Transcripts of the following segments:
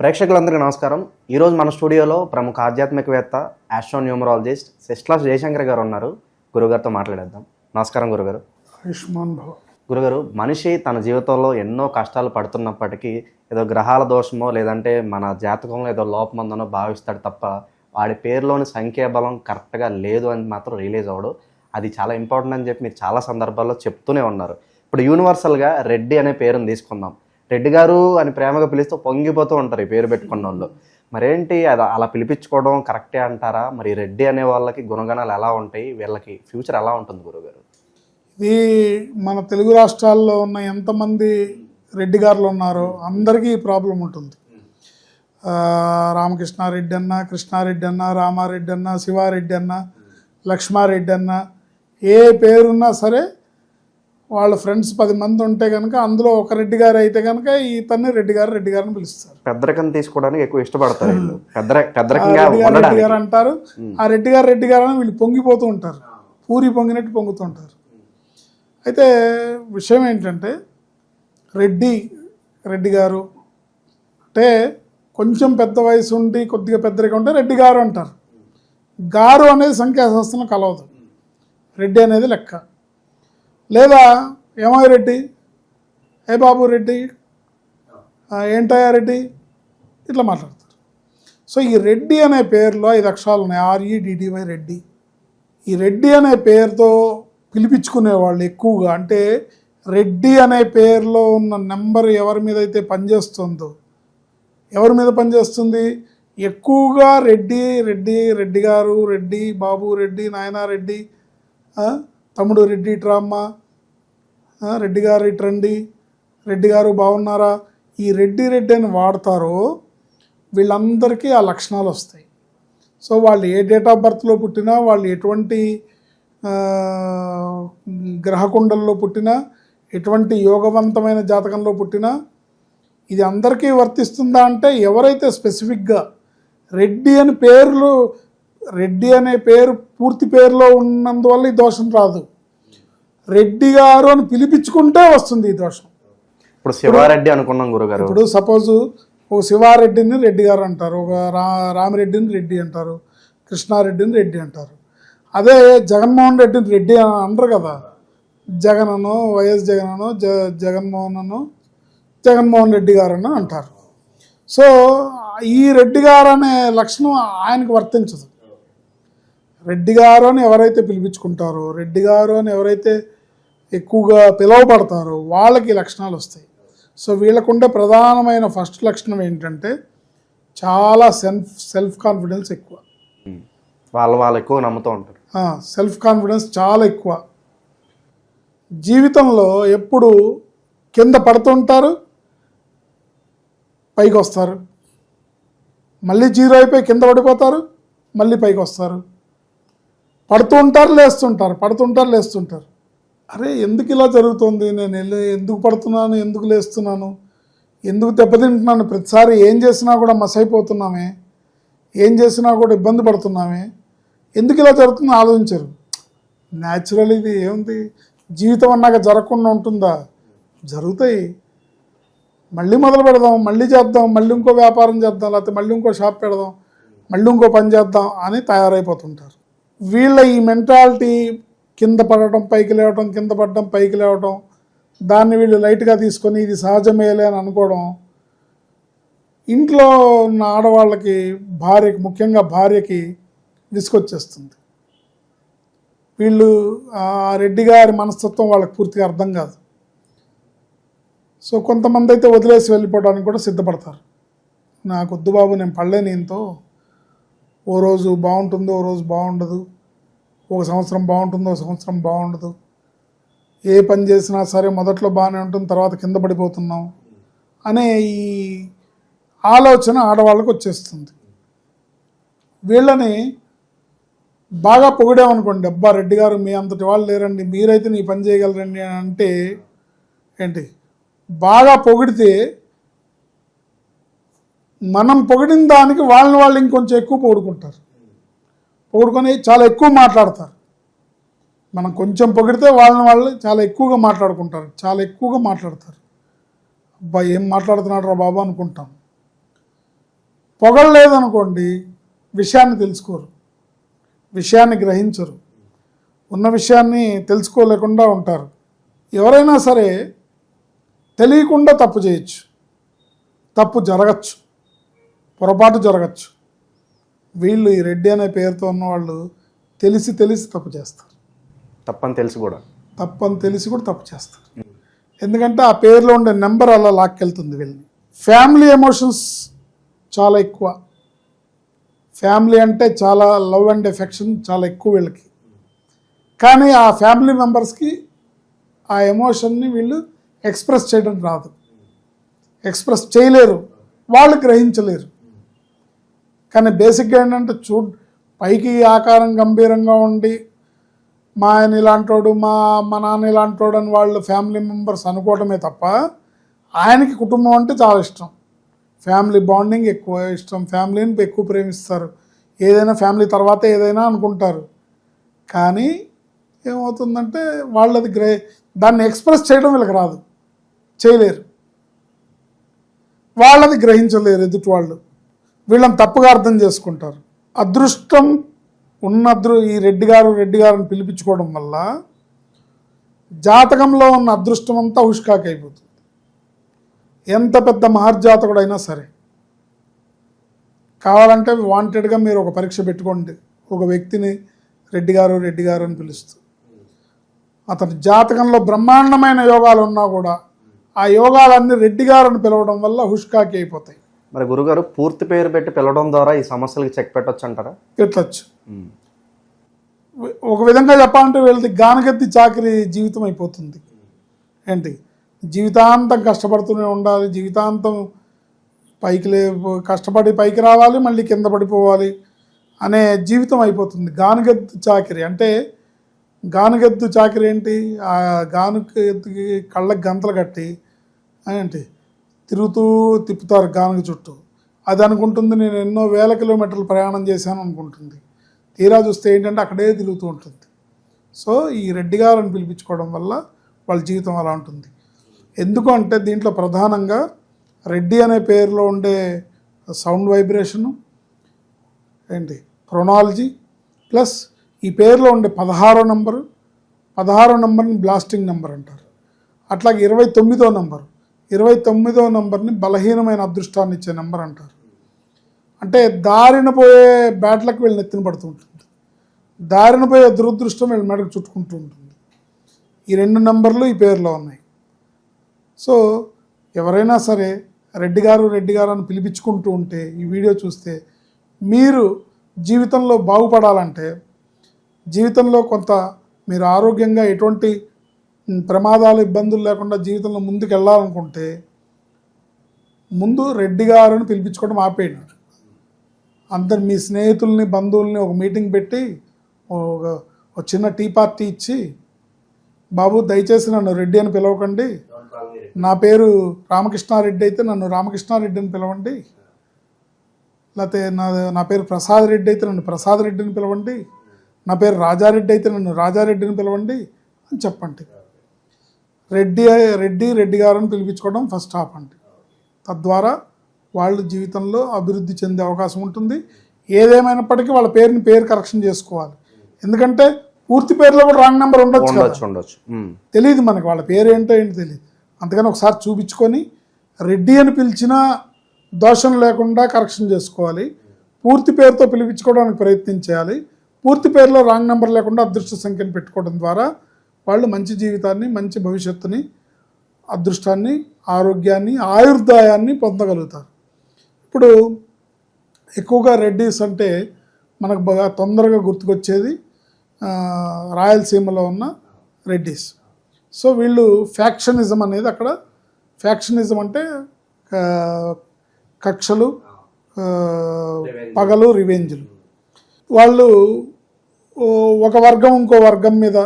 ప్రేక్షకులందరికీ నమస్కారం. ఈరోజు మన స్టూడియోలో ప్రముఖ ఆధ్యాత్మికవేత్త, ఆస్ట్రోన్యూమరాలజిస్ట్ సిస్ట్లాస్ జయశంకర్ గారు ఉన్నారు. గురుగారితో మాట్లాడేద్దాం. నమస్కారం గురుగారు. ఆయుష్మాన్ భవ. గురుగారు, మనిషి తన జీవితంలో ఎన్నో కష్టాలు పడుతున్నప్పటికీ ఏదో గ్రహాల దోషమో లేదంటే మన జాతకంలో ఏదో లోపం ఉందనో భావిస్తాడు తప్ప వాడి పేరులోని సంఖ్యాబలం కరెక్ట్గా లేదు అని మాత్రం రిలీజ్ అవ్వడు. అది చాలా ఇంపార్టెంట్ అని చెప్పి మీరు చాలా సందర్భాల్లో చెప్తూనే ఉన్నారు. ఇప్పుడు యూనివర్సల్గా రెడ్డి అనే పేరుని తీసుకుందాం. రెడ్డి గారు అని ప్రేమగా పిలిస్తూ పొంగిపోతూ ఉంటారు ఈ పేరు పెట్టుకున్న వాళ్ళు. మరేంటి అది అలా పిలిపించుకోవడం కరెక్టే అంటారా? మరి రెడ్డి అనే వాళ్ళకి గుణగణాలు ఎలా ఉంటాయి, వీళ్ళకి ఫ్యూచర్ ఎలా ఉంటుంది గురుగారు? ఇది మన తెలుగు రాష్ట్రాల్లో ఉన్న ఎంతమంది రెడ్డి గారులు ఉన్నారో అందరికీ ఈ ప్రాబ్లం ఉంటుంది. రామకృష్ణారెడ్డి అన్న, కృష్ణారెడ్డి అన్న, రామారెడ్డి అన్న, శివారెడ్డి అన్న, లక్ష్మారెడ్డి అన్న, ఏ పేరున్నా సరే వాళ్ళ ఫ్రెండ్స్ 10 మంది ఉంటే కనుక అందులో ఒక రెడ్డి గారు అయితే కనుక ఇతన్ని రెడ్డి గారిని పిలుస్తారు. పెద్దరికం తీసుకోవడానికి ఎక్కువ ఇష్టపడతారు. రెడ్డి గారు అంటారు. ఆ రెడ్డి గారు అని వీళ్ళు పొంగిపోతూ ఉంటారు, పూరి పొంగినట్టు పొంగుతూ ఉంటారు. అయితే విషయం ఏంటంటే రెడ్డి గారు అంటే కొంచెం పెద్ద వయసు ఉండి కొద్దిగా పెద్దరిగా ఉంటే రెడ్డి గారు అంటారు. గారు అనేది సంఖ్యాశాస్త్రం కలవదు, రెడ్డి అనేది లెక్క. లేదా ఏమో రెడ్డి, ఏ బాబు రెడ్డి, ఏంటయ్యా రెడ్డి, ఇట్లా మాట్లాడతారు. సో ఈ రెడ్డి అనే పేరులో 5 అక్షరాలు ఉన్నాయి, REDDY రెడ్డి. ఈ రెడ్డి అనే పేరుతో పిలిపించుకునేవాళ్ళు ఎక్కువగా, అంటే రెడ్డి అనే పేరులో ఉన్న నెంబర్ ఎవరి మీద అయితే పనిచేస్తుందో, ఎవరి మీద పనిచేస్తుంది ఎక్కువగా రెడ్డి గారు, రెడ్డి బాబు, రెడ్డి నాయనా, రెడ్డి తమ్ముడు, రెడ్డి ట్రామ్మా, రెడ్డి గారు ఇట్రండి, రెడ్డి గారు బాగున్నారా, ఈ రెడ్డి అని వాడతారో వీళ్ళందరికీ ఆ లక్షణాలు వస్తాయి. సో వాళ్ళు ఏ డేట్ ఆఫ్ బర్త్లో పుట్టినా, వాళ్ళు ఎటువంటి గ్రహకుండల్లో పుట్టినా, ఎటువంటి యోగవంతమైన జాతకంలో పుట్టినా ఇది అందరికీ వర్తిస్తుందా అంటే ఎవరైతే స్పెసిఫిక్గా రెడ్డి అనే పేరు పూర్తి పేరులో ఉన్నందువల్ల ఈ దోషం రాదు. రెడ్డి గారు అని పిలిపించుకుంటే వస్తుంది ఈ దోషం. ఇప్పుడు శివారెడ్డి అనుకున్నాం గురుగారు. ఇప్పుడు సపోజు ఒక శివారెడ్డిని రెడ్డి గారు అంటారు, ఒక రామిరెడ్డిని రెడ్డి అంటారు, కృష్ణారెడ్డిని రెడ్డి అంటారు. అదే జగన్మోహన్ రెడ్డిని రెడ్డి అంటారు కదా, జగనను, వైఎస్ జగనను, జగన్మోహన్ రెడ్డి గారు అని అంటారు. సో ఈ రెడ్డి గారు అనే లక్షణం ఆయనకు వర్తించదు. రెడ్డి గారు అని ఎవరైతే పిలిపించుకుంటారో, రెడ్డి గారు అని ఎవరైతే ఎక్కువగా పిలువబడతారో వాళ్ళకి లక్షణాలు వస్తాయి. సో వీళ్ళకుండే ప్రధానమైన ఫస్ట్ లక్షణం ఏంటంటే చాలా సెల్ఫ్ కాన్ఫిడెన్స్ ఎక్కువ. వాళ్ళు ఎక్కువ నమ్ముతూ ఉంటారు. సెల్ఫ్ కాన్ఫిడెన్స్ చాలా ఎక్కువ. జీవితంలో ఎప్పుడు కింద పడుతుంటారు, పైకి వస్తారు, మళ్ళీ జీరో అయిపోయి కింద పడిపోతారు, మళ్ళీ పైకి వస్తారు, పడుతుంటారు లేస్తుంటారు. అరే ఎందుకు ఇలా జరుగుతుంది, నేను ఎందుకు పడుతున్నాను, ఎందుకు లేస్తున్నాను, ఎందుకు దెబ్బతింటున్నాను, ప్రతిసారి ఏం చేసినా కూడా మస్ అయిపోతున్నామే, ఏం చేసినా కూడా ఇబ్బంది పడుతున్నామే, ఎందుకు ఇలా జరుగుతుందో ఆలోచించరు. న్యాచురల్, ఇది ఏముంది, జీవితం అన్నాక జరగకుండా ఉంటుందా, జరుగుతాయి, మళ్ళీ మొదలు పెడదాం, మళ్ళీ చేద్దాం, మళ్ళీ ఇంకో వ్యాపారం చేద్దాం, లేకపోతే మళ్ళీ ఇంకో షాప్ పెడదాం, మళ్ళీ ఇంకో పని చేద్దాం అని తయారైపోతుంటారు. వీళ్ళ ఈ మెంటాలిటీ కింద పడటం పైకి లేవటం, కింద పడటం పైకి లేవటం, దాన్ని వీళ్ళు లైట్గా తీసుకొని ఇది సహజమేలే అని అనుకోవడం, ఇంట్లో ఉన్న ఆడవాళ్ళకి, ముఖ్యంగా భార్యకి విసుకొచ్చేస్తుంది. వీళ్ళు ఆ రెడ్డి గారి మనస్తత్వం వాళ్ళకి పూర్తిగా అర్థం కాదు. సో కొంతమంది అయితే వదిలేసి వెళ్ళిపోవడానికి కూడా సిద్ధపడతారు. నాకు వద్దు బాబు, నేను పడలేను ఇంతో, ఓ రోజు బాగుంటుందో ఓ రోజు బాగుండదు, ఒక సంవత్సరం బాగుంటుందో ఒక సంవత్సరం బాగుండదు, ఏ పని చేసినా సరే మొదట్లో బాగానే ఉంటుంది, తర్వాత కింద పడిపోతున్నాం అనే ఈ ఆలోచన ఆడవాళ్ళకు వచ్చేస్తుంది. వీళ్ళని బాగా పొగిడామనుకోండి, అబ్బా రెడ్డి గారు మీ అంతటి వాళ్ళు లేరండి, మీరైతే నీ పని చేయగలరండి అని అంటే ఏంటి, బాగా పొగిడితే మనం పొగిడిన దానికి వాళ్ళు ఇంకొంచెం ఎక్కువ పొగుడుకొని చాలా ఎక్కువ మాట్లాడతారు. మనం కొంచెం పొగిడితే వాళ్ళు చాలా ఎక్కువగా మాట్లాడతారు. అబ్బా ఏం మాట్లాడుతున్నాడు రా బాబు అనుకుంటాం. పొగడలేదనుకోండి విషయాన్ని తెలుసుకోరు, విషయాన్ని గ్రహించరు, ఉన్న విషయాన్ని తెలుసుకోలేకుండా ఉంటారు. ఎవరైనా సరే తెలియకుండా తప్పు చేయొచ్చు, తప్పు జరగచ్చు, పొరపాటు జరగచ్చు. వీళ్ళు ఈ రెడ్డి అనే పేరుతో ఉన్నవాళ్ళు తెలిసి తప్పు చేస్తారు. తప్పని తెలిసి కూడా తప్పు చేస్తారు. ఎందుకంటే ఆ పేరులో ఉండే నెంబర్ అలా లాక్కెళ్తుంది వీళ్ళని. ఫ్యామిలీ ఎమోషన్స్ చాలా ఎక్కువ. ఫ్యామిలీ అంటే చాలా లవ్ అండ్ ఎఫెక్షన్ చాలా ఎక్కువ వీళ్ళకి. కానీ ఆ ఫ్యామిలీ మెంబర్స్కి ఆ ఎమోషన్ని వీళ్ళు ఎక్స్ప్రెస్ చేయడం రాదు, ఎక్స్ప్రెస్ చేయలేరు, వాళ్ళు గ్రహించలేరు. కానీ బేసిక్గా ఏంటంటే పైకి ఆకారం గంభీరంగా ఉండి మా ఆయన ఇలాంటోడు, మా నాన్న ఇలాంటోడు అని వాళ్ళు ఫ్యామిలీ మెంబర్స్ అనుకోవడమే తప్ప ఆయనకి కుటుంబం అంటే చాలా ఇష్టం, ఫ్యామిలీ బాండింగ్ ఎక్కువ ఇష్టం, ఫ్యామిలీని ఎక్కువ ప్రేమిస్తారు. ఏదైనా ఫ్యామిలీ తర్వాత ఏదైనా అనుకుంటారు. కానీ ఏమవుతుందంటే వాళ్ళది దాన్ని ఎక్స్ప్రెస్ చేయడం వీళ్ళకి రాదు, చేయలేరు, వాళ్ళది గ్రహించలేరు ఎదుటి వాళ్ళు. వీళ్ళని తప్పుగా అర్థం చేసుకుంటారు. అదృష్టం ఈ రెడ్డి గారు అని పిలిపించుకోవడం వల్ల జాతకంలో ఉన్న అదృష్టం అంతా హుష్కాకి అయిపోతుంది. ఎంత పెద్ద మహర్జాతకుడైనా సరే. కావాలంటే వాంటెడ్గా మీరు ఒక పరీక్ష పెట్టుకోండి, ఒక వ్యక్తిని రెడ్డి గారు అని పిలుస్తూ అతని జాతకంలో బ్రహ్మాండమైన యోగాలు ఉన్నా కూడా ఆ యోగాలన్నీ రెడ్డి గారని పిలవడం వల్ల హుష్కాకి అయిపోతాయి. మరి గురుగారు పూర్తి పేరు పెట్టి పిలవడం ద్వారా ఈ సమస్యలకి చెక్ పెట్టొచ్చు అంటారా? పెట్టచ్చు. ఒక విధంగా చెప్పాలంటే వీళ్ళది గానగద్ది చాకరీ జీవితం అయిపోతుంది. ఏంటి, జీవితాంతం కష్టపడుతూనే ఉండాలి, జీవితాంతం కష్టపడి పైకి రావాలి, మళ్ళీ కింద పడిపోవాలి అనే జీవితం అయిపోతుంది. గానుగెద్దు చాకరీ అంటే, గానుగెద్దు చాకరీ ఏంటి, ఆ గానుగెద్దుకి కళ్ళకి గంతలు కట్టి ఏంటి తిప్పుతారు గానుగ చుట్టూ. అది అనుకుంటుంది నేను ఎన్నో వేల కిలోమీటర్లు ప్రయాణం చేశాను అనుకుంటుంది. తీరా చూస్తే ఏంటంటే అక్కడే తిరుగుతూ ఉంటుంది. సో ఈ రెడ్డి గారని పిలిపించుకోవడం వల్ల వాళ్ళ జీవితం అలా ఉంటుంది. ఎందుకు అంటే దీంట్లో ప్రధానంగా రెడ్డి అనే పేరులో ఉండే సౌండ్ వైబ్రేషను ఏంటి క్రొనాలజీ ప్లస్ ఈ పేరులో ఉండే 16వ నంబర్ని బ్లాస్టింగ్ నెంబర్ అంటారు. అట్లాగే 29వ నంబర్ని బలహీనమైన అదృష్టాన్ని ఇచ్చే నెంబర్ అంటారు. అంటే దారిన పోయే బ్యాట్లకు వీళ్ళు నెత్తిన పడుతూ ఉంటుంది, దారిన పోయే దురదృష్టం వీళ్ళ మెడకు చుట్టుకుంటూ ఉంటుంది. ఈ 2 నంబర్లు ఈ పేరులో ఉన్నాయి. సో ఎవరైనా సరే రెడ్డి గారు అని పిలిపించుకుంటూ ఉంటే ఈ వీడియో చూస్తే మీరు జీవితంలో బాగుపడాలంటే, జీవితంలో కొంత మీరు ఆరోగ్యంగా ఎటువంటి ప్రమాదాలు ఇబ్బందులు లేకుండా జీవితంలో ముందుకు వెళ్ళాలనుకుంటే ముందు రెడ్డి గారని పిలిపించుకోవడం ఆపేయండి. అందరు మీ స్నేహితుల్ని బంధువుల్ని ఒక మీటింగ్ పెట్టి ఒక చిన్న టీ పార్టీ ఇచ్చి, బాబు దయచేసి నన్ను రెడ్డి అని పిలవకండి, నా పేరు రామకృష్ణారెడ్డి అయితే నన్ను రామకృష్ణారెడ్డి అని పిలవండి, లేకపోతే నా పేరు ప్రసాద్ రెడ్డి అయితే నన్ను ప్రసాద్ రెడ్డి అని పిలవండి, నా పేరు రాజారెడ్డి అయితే నన్ను రాజారెడ్డిని పిలవండి అని చెప్పండి. రెడ్డి గారని పిలిపించుకోవడం ఫస్ట్ ఆపండి. తద్వారా వాళ్ళు జీవితంలో అభివృద్ధి చెందే అవకాశం ఉంటుంది. ఏదేమైనప్పటికీ వాళ్ళ పేరు కరెక్షన్ చేసుకోవాలి. ఎందుకంటే పూర్తి పేరులో కూడా రాంగ్ నెంబర్ ఉండొచ్చు, తెలియదు మనకి వాళ్ళ పేరు ఏంటో తెలియదు. అందుకని ఒకసారి చూపించుకొని రెడ్డి అని పిలిచినా దోషం లేకుండా కరెక్షన్ చేసుకోవాలి. పూర్తి పేరుతో పిలిపించుకోవడానికి ప్రయత్నం చేయాలి. పూర్తి పేరులో రాంగ్ నెంబర్ లేకుండా అదృష్ట సంఖ్యను పెట్టుకోవడం ద్వారా వాళ్ళు మంచి జీవితాన్ని, మంచి భవిష్యత్తుని, అదృష్టాన్ని, ఆరోగ్యాన్ని, ఆయుర్దాయాన్ని పొందగలుగుతారు. ఇప్పుడు ఎక్కువగా రెడ్డిస్ అంటే మనకు బాగా తొందరగా గుర్తుకొచ్చేది రాయలసీమలో ఉన్న రెడ్డిస్. సో వీళ్ళు ఫ్యాక్షనిజం అనేది అక్కడ, ఫ్యాక్షనిజం అంటే కక్షలు, పగలు, రివెంజ్లు. వాళ్ళు ఒక వర్గం ఇంకో వర్గం మీద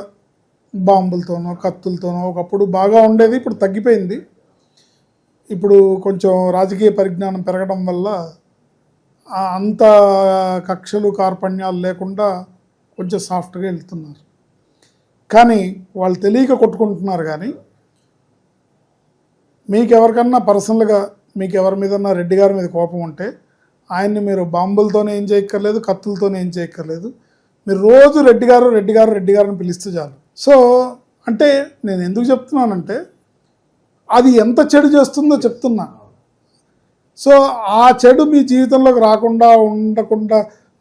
బాంబులతోనో కత్తులతోనో ఒకప్పుడు బాగా ఉండేది, ఇప్పుడు తగ్గిపోయింది. ఇప్పుడు కొంచెం రాజకీయ పరిజ్ఞానం పెరగడం వల్ల అంత కక్షలు కార్పణ్యాలు లేకుండా కొంచెం సాఫ్ట్గా వెళ్తున్నారు. కానీ వాళ్ళు తెలియక కొట్టుకుంటున్నారు. కానీ మీకు ఎవరికన్నా పర్సనల్గా మీకు ఎవరి మీదన్నా రెడ్డి గారి మీద కోపం ఉంటే ఆయన్ని మీరు బాంబులతోనే ఏం చేయక్కర్లేదు, కత్తులతోనే ఏం చేయక్కర్లేదు. మీరు రోజు రెడ్డి గారు రెడ్డి గారు రెడ్డి గారు అని పిలిస్తే చాలు. సో అంటే నేను ఎందుకు చెప్తున్నానంటే అది ఎంత చెడు చేస్తుందో చెప్తున్నా. సో ఆ చెడు మీ జీవితంలోకి రాకుండా ఉండకుండా,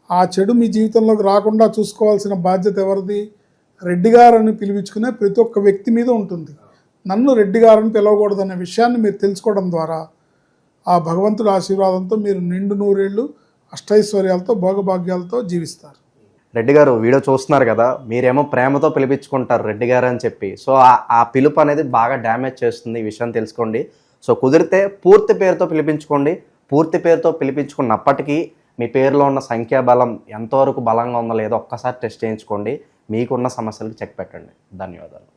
ఆ చెడు మీ జీవితంలోకి రాకుండా చూసుకోవాల్సిన బాధ్యత ఎవరిది? రెడ్డి గారు అని పిలిపించుకునే ప్రతి ఒక్క వ్యక్తి మీద ఉంటుంది. నన్ను రెడ్డి గారని పిలవకూడదనే విషయాన్ని మీరు తెలుసుకోవడం ద్వారా ఆ భగవంతుడి ఆశీర్వాదంతో మీరు నిండు నూరేళ్ళు అష్టైశ్వర్యాలతో భోగభాగ్యాలతో జీవిస్తారు. రెడ్డి గారు వీడియో చూస్తున్నారు కదా, మీరేమో ప్రేమతో పిలిపించుకుంటారు రెడ్డి గారు అని చెప్పి. సో ఆ పిలుపు అనేది బాగా డ్యామేజ్ చేస్తుంది, ఈ విషయం తెలుసుకోండి. సో కుదిరితే పూర్తి పేరుతో పిలిపించుకోండి. పూర్తి పేరుతో పిలిపించుకున్నప్పటికీ మీ పేరులో ఉన్న సంఖ్యాబలం ఎంతవరకు బలంగా ఉందో లేదో ఒక్కసారి టెస్ట్ చేయించుకోండి. మీకున్న సమస్యలకు చెక్ పెట్టండి. ధన్యవాదాలు.